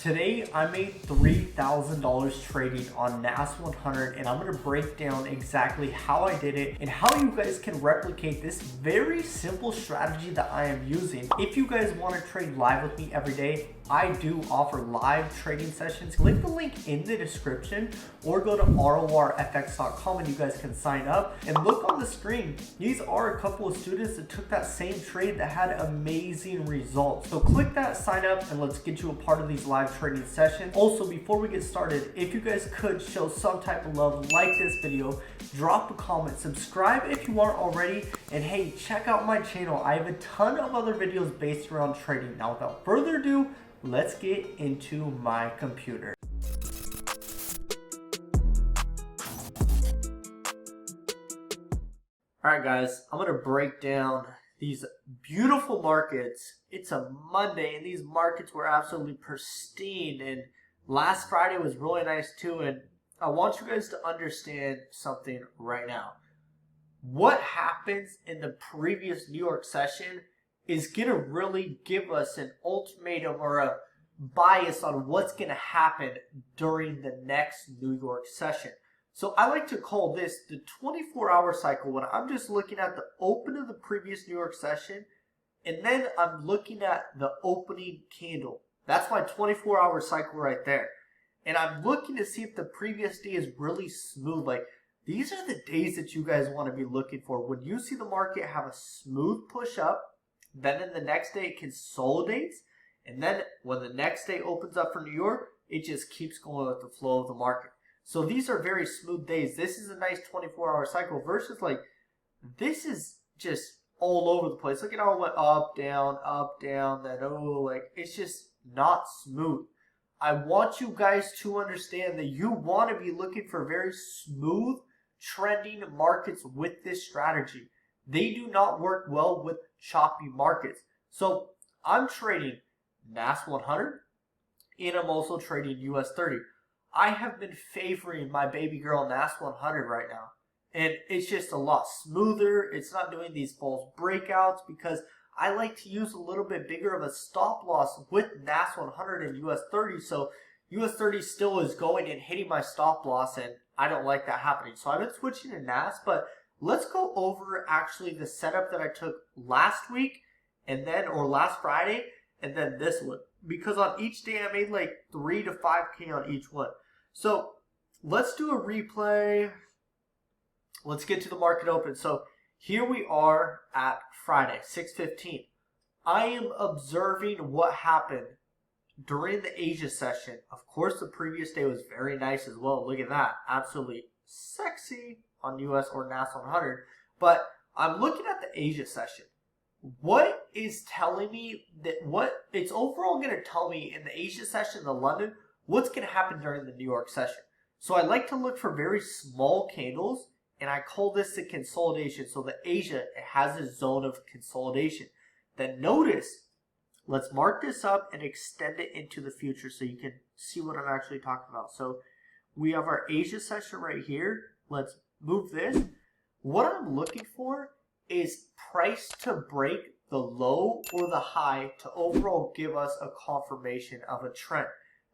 Today I made $3,000 trading on Nas100, and I'm going to break down exactly how I did it and how you guys can replicate this very simple strategy that I am using. If you guys want to trade live with me every day, I do offer live trading sessions. Click the link in the description or go to RORFX.com and you guys can sign up. And look on the screen, these are a couple of students that took that same trade that had amazing results. So click that sign up and let's get you a part of these live trading sessions. Also, before we get started, if you guys could show some type of love, like this video, drop a comment, subscribe if you aren't already, and hey, check out my channel. I have a ton of other videos based around trading. Now, without further ado, let's get into my computer. Alright guys, I'm going to break down these beautiful markets. It's a Monday and these markets were absolutely pristine, and last Friday was really nice too. And I want you guys to understand something right now. What happens in the previous New York session is going to really give us an ultimatum or a bias on what's going to happen during the next New York session. So I like to call this the 24-hour cycle, when I'm just looking at the open of the previous New York session and then I'm looking at the opening candle. That's my 24-hour cycle right there. And I'm looking to see if the previous day is really smooth. Like, these are the days that you guys want to be looking for. When you see the market have a smooth push up, then in the next day it consolidates, and then when the next day opens up for New York, it just keeps going with the flow of the market. So these are very smooth days. This is a nice 24-hour cycle versus like, this is just all over the place. Look at how it went up, down, then like, it's just not smooth. I want you guys to understand that you want to be looking for very smooth trending markets with this strategy. They do not work well with choppy markets. So I'm trading Nas100 and I'm also trading US 30. I have been favoring my baby girl Nas100 right now. And it's just a lot smoother. It's not doing these false breakouts because I like to use a little bit bigger of a stop loss with Nas100 and US 30. So US 30 still is going and hitting my stop loss, and I don't like that happening. So I've been switching to Nas, but let's go over actually the setup that I took last week and then, or last Friday, and then this one. Because on each day I made like 3 to 5K on each one. So let's do a replay. Let's get to the market open. So here we are at Friday, 6:15. I am observing what happened during the Asia session. Of course, the previous day was very nice as well. Look at that. Absolutely sexy on US or Nas100. But I'm looking at the Asia session. What is telling me that what it's overall going to tell me in the Asia session, the London, what's going to happen during the New York session. So I like to look for very small candles, and I call this the consolidation. So the Asia, it has a zone of consolidation. Then notice, let's mark this up and extend it into the future so you can see what I'm actually talking about. So we have our Asia session right here. Let's move this. What I'm looking for is price to break the low or the high to overall give us a confirmation of a trend.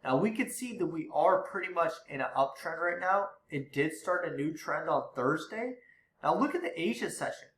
Now we can see that we are pretty much in an uptrend right now. It did start a new trend on Thursday. Now look at the Asia session.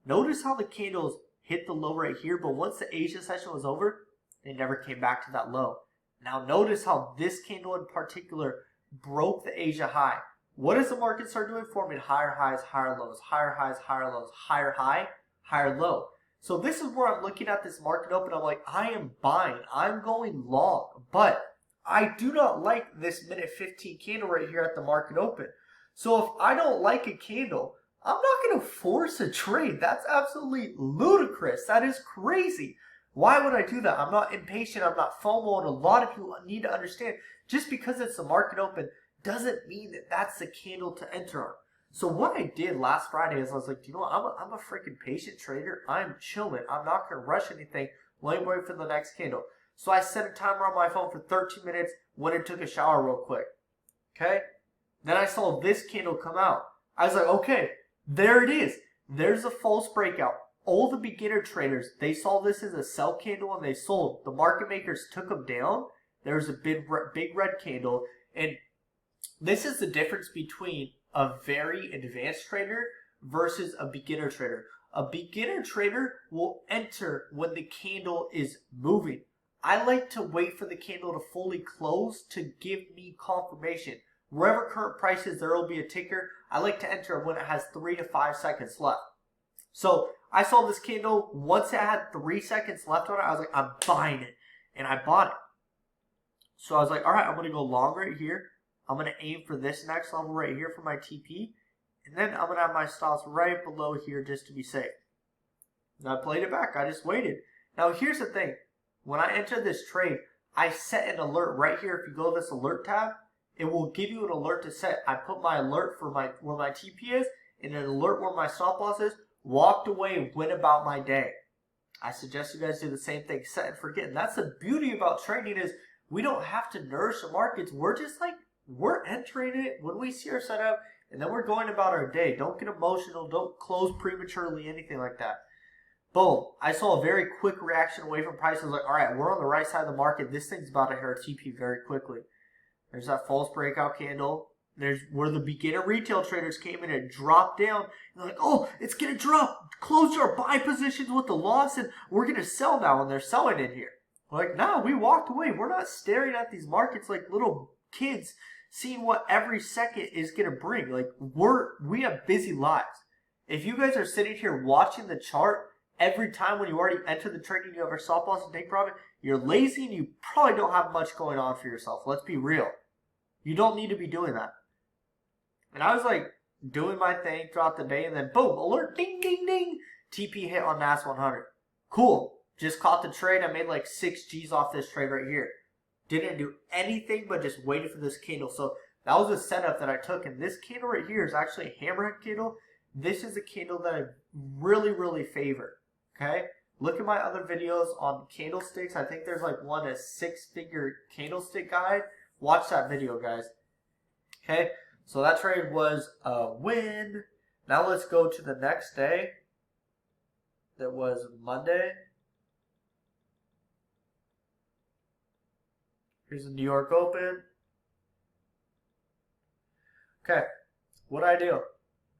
Notice how the candles hit the low right here, but once the Asia session was over, they never came back to that low. Now notice how this candle in particular broke the Asia high. What does the market start doing? Forming higher highs, higher lows, higher highs, higher lows, higher high, higher low. So this is where I'm looking at this market open. I'm like, I am buying. I'm going long. But I do not like this minute 15 candle right here at the market open. So if I don't like a candle, I'm not going to force a trade. That's absolutely ludicrous. That is crazy. Why would I do that? I'm not impatient. I'm not FOMO. And a lot of people need to understand, just because it's the market open doesn't mean that that's the candle to enter on. So what I did last Friday is I was like, you know what? I'm a freaking patient trader. I'm chilling. I'm not going to rush anything. Let me wait for the next candle. So I set a timer on my phone for 13 minutes, went and took a shower real quick. Okay? Then I saw this candle come out. I was like, okay, there it is. There's a false breakout. All the beginner traders, they saw this as a sell candle and they sold. The market makers took them down. there's a big red candle. And this is the difference between a very advanced trader versus a beginner trader. A beginner trader will enter when the candle is moving. I like to wait for the candle to fully close to give me confirmation. Wherever current price is, there will be a ticker. I like to enter when it has 3 to 5 seconds left. So I saw this candle, once it had 3 seconds left on it, I was like, I'm buying it. And I bought it. So I was like, all right, I'm going to go long right here. I'm going to aim for this next level right here for my TP. And then I'm going to have my stops right below here just to be safe. And I played it back. I just waited. Now here's the thing. When I entered this trade, I set an alert right here. If you go to this alert tab, it will give you an alert to set. I put my alert for where my TP is and an alert where my stop loss is. Walked away, went about my day. I suggest you guys do the same thing. Set and forget. And that's the beauty about trading is we don't have to nourish the markets. We're just like, we're entering it when we see our setup, and then we're going about our day. Don't get emotional. Don't close prematurely, anything like that. Boom. I saw a very quick reaction away from price. I was like, all right, we're on the right side of the market. This thing's about to hit our TP very quickly. There's that false breakout candle. There's where the beginner retail traders came in and dropped down. And they're like, oh, it's going to drop. Close your buy positions with the loss, and we're going to sell now. And they're selling in here. We're like, nah, we walked away. We're not staring at these markets like little kids seeing what every second is going to bring. Like, we have busy lives. If you guys are sitting here watching the chart every time when you already enter the trade and you have a stop loss and take profit, you're lazy and you probably don't have much going on for yourself. Let's be real. You don't need to be doing that. And I was like doing my thing throughout the day, and then boom, alert, ding, ding, ding. TP hit on Nas100. Cool. Just caught the trade. I made like 6 G's off this trade right here. Didn't do anything but just waited for this candle. So that was a setup that I took. And this candle right here is actually a hammerhead candle. This is a candle that I really, really favor. Okay? Look at my other videos on candlesticks. I think there's like one, a 6-figure candlestick guide. Watch that video, guys. Okay? So that trade was a win. Now let's go to the next day. That was Monday. Here's the New York Open. Okay, what I do?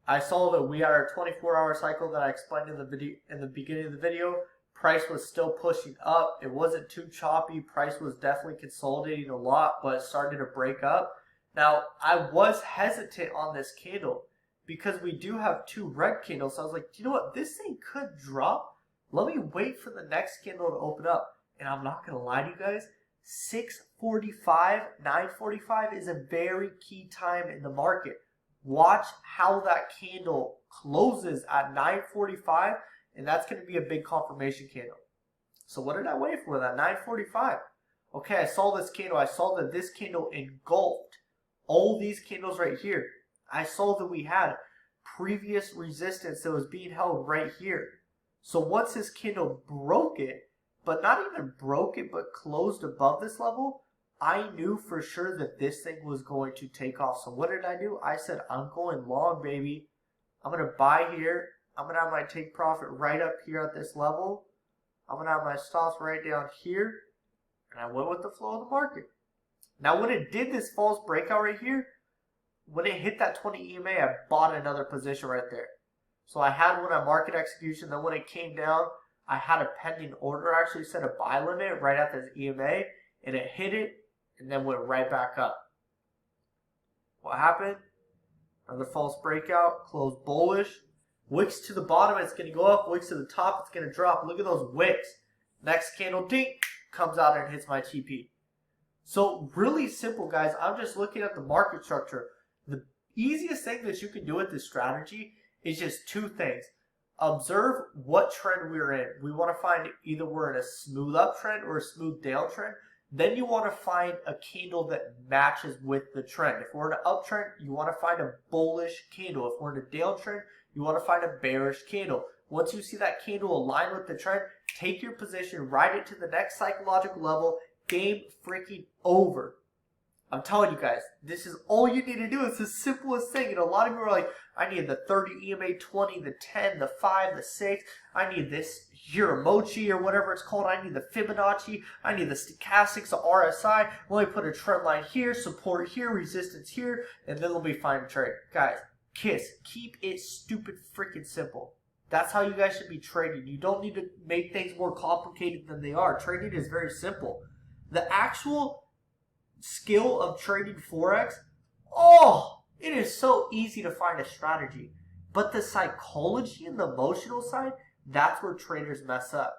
I saw that we had our 24-hour cycle that I explained in the video in the beginning of the video. Price was still pushing up. It wasn't too choppy. Price was definitely consolidating a lot, but it started to break up. Now, I was hesitant on this candle because we do have 2 red candles. So I was like, you know what? This thing could drop. Let me wait for the next candle to open up. And I'm not going to lie to you guys. 6:45, 9:45 is a very key time in the market. Watch how that candle closes at 9:45, and that's going to be a big confirmation candle. So what did I wait for? That 9:45. Okay, I saw this candle. I saw that this candle engulfed all these candles right here. I saw that we had previous resistance that was being held right here. So once this candle broke it, but not even broke it, but closed above this level, I knew for sure that this thing was going to take off. So what did I do? I said, I'm going long, baby. I'm going to buy here. I'm going to have my take profit right up here at this level. I'm going to have my stops right down here. And I went with the flow of the market. Now, when it did this false breakout right here, when it hit that 20 EMA, I bought another position right there. So I had one at market execution. Then when it came down, I had a pending order. I actually set a buy limit right at this EMA, and it hit it and then went right back up. What happened? Another false breakout, closed bullish. Wicks to the bottom, it's going to go up. Wicks to the top, it's going to drop. Look at those wicks. Next candle, ding, comes out and hits my TP. So really simple, guys. I'm just looking at the market structure. The easiest thing that you can do with this strategy is just 2 things. Observe what trend we're in. We want to find either we're in a smooth uptrend or a smooth downtrend. Then you want to find a candle that matches with the trend. If we're in an uptrend, you want to find a bullish candle. If we're in a downtrend, you want to find a bearish candle. Once you see that candle align with the trend, take your position, ride it to the next psychological level, game freaking over. I'm telling you guys, this is all you need to do. It's the simplest thing. And a lot of people are like, I need the 30 EMA 20, the 10, the 5, the 6. I need this Hiramochi or whatever it's called. I need the Fibonacci. I need the stochastics, the RSI. Let me put a trend line here, support here, resistance here, and then it'll be fine to trade. Guys, keep it stupid freaking simple. That's how you guys should be trading. You don't need to make things more complicated than they are. Trading is very simple. The actual skill of trading Forex, oh, it is so easy to find a strategy. But the psychology and the emotional side, that's where traders mess up.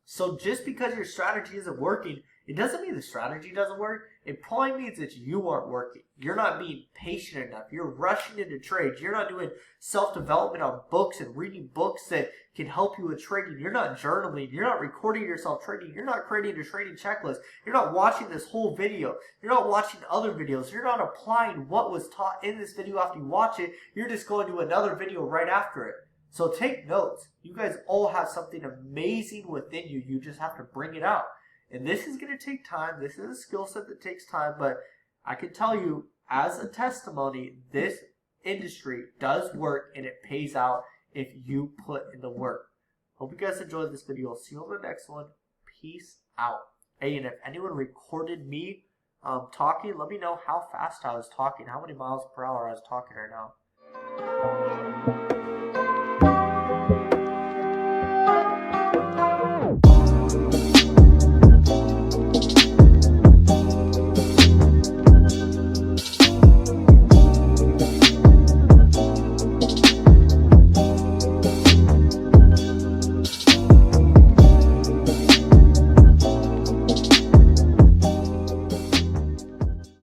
So just because your strategy isn't working, it doesn't mean the strategy doesn't work. It probably means that you aren't working. You're not being patient enough. You're rushing into trades. You're not doing self-development on books and reading books that can help you with trading. You're not journaling. You're not recording yourself trading. You're not creating a trading checklist. You're not watching this whole video. You're not watching other videos. You're not applying what was taught in this video after you watch it. You're just going to another video right after it. So take notes. You guys all have something amazing within you. You just have to bring it out. And this is going to take time. This is a skill set that takes time. But I can tell you, as a testimony, this industry does work and it pays out if you put in the work. Hope you guys enjoyed this video. I'll see you on the next one. Peace out. Hey, and if anyone recorded me talking, let me know how fast I was talking, how many miles per hour I was talking right now.